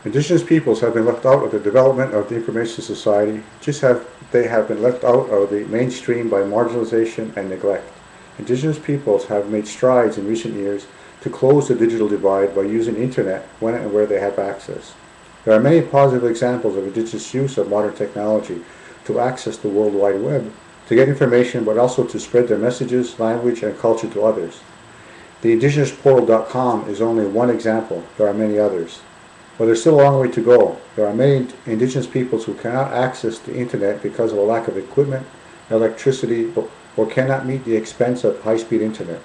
Indigenous peoples have been left out of the development of the information society, just as they have been left out of the mainstream by marginalization and neglect. Indigenous peoples have made strides in recent years to close the digital divide by using the internet when and where they have access. There are many positive examples of Indigenous use of modern technology to access the World Wide Web, to get information, but also to spread their messages, language, and culture to others. The indigenousportal.com is only one example. There are many others. But there's still a long way to go. There are many Indigenous peoples who cannot access the internet because of a lack of equipment, electricity, or cannot meet the expense of high-speed internet.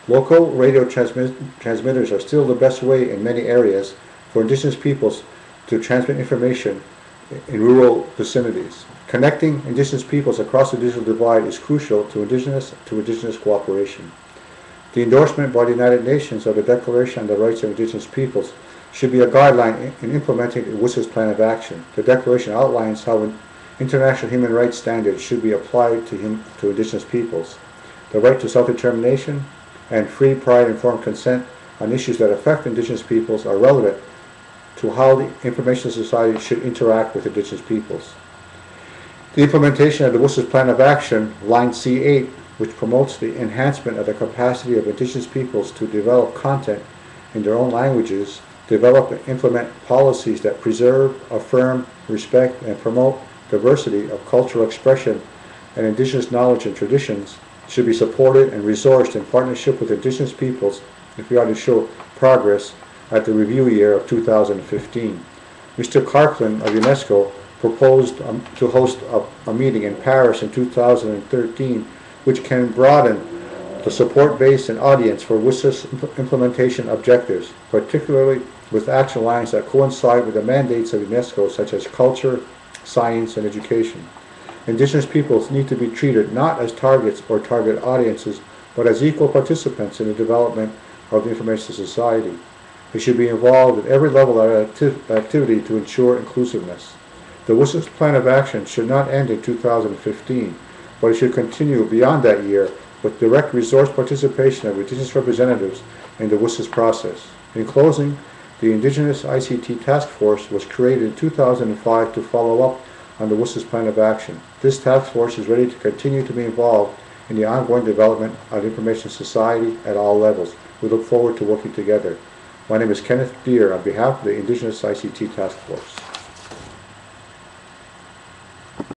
Local radio transmitters are still the best way in many areas for Indigenous peoples to transmit information in rural vicinities. Connecting Indigenous peoples across the digital divide is crucial to Indigenous cooperation. The endorsement by the United Nations of the Declaration on the Rights of Indigenous Peoples should be a guideline in implementing the WSIS Plan of Action. The Declaration outlines how international human rights standards should be applied to Indigenous peoples. The right to self-determination and free, prior, and informed consent on issues that affect Indigenous peoples are relevant to how the information society should interact with Indigenous peoples. The implementation of the WSIS Plan of Action, line C8, which promotes the enhancement of the capacity of Indigenous peoples to develop content in their own languages, develop and implement policies that preserve, affirm, respect, and promote diversity of cultural expression and Indigenous knowledge and traditions, should be supported and resourced in partnership with Indigenous peoples if we are to show progress at the review year of 2015. Mr. Clarkland of UNESCO proposed to host a meeting in Paris in 2013 which can broaden the support base and audience for WSIS implementation objectives, particularly with action lines that coincide with the mandates of UNESCO such as culture, science, and education. Indigenous peoples need to be treated not as targets or target audiences, but as equal participants in the development of the information society. They should be involved at every level of activity to ensure inclusiveness. The WSIS Plan of Action should not end in 2015, but it should continue beyond that year with direct resource participation of Indigenous representatives in the WSIS process. In closing, the Indigenous ICT Task Force was created in 2005 to follow up on the WSIS Plan of Action. This task force is ready to continue to be involved in the ongoing development of information society at all levels. We look forward to working together. My name is Kenneth Deere on behalf of the Indigenous ICT Task Force.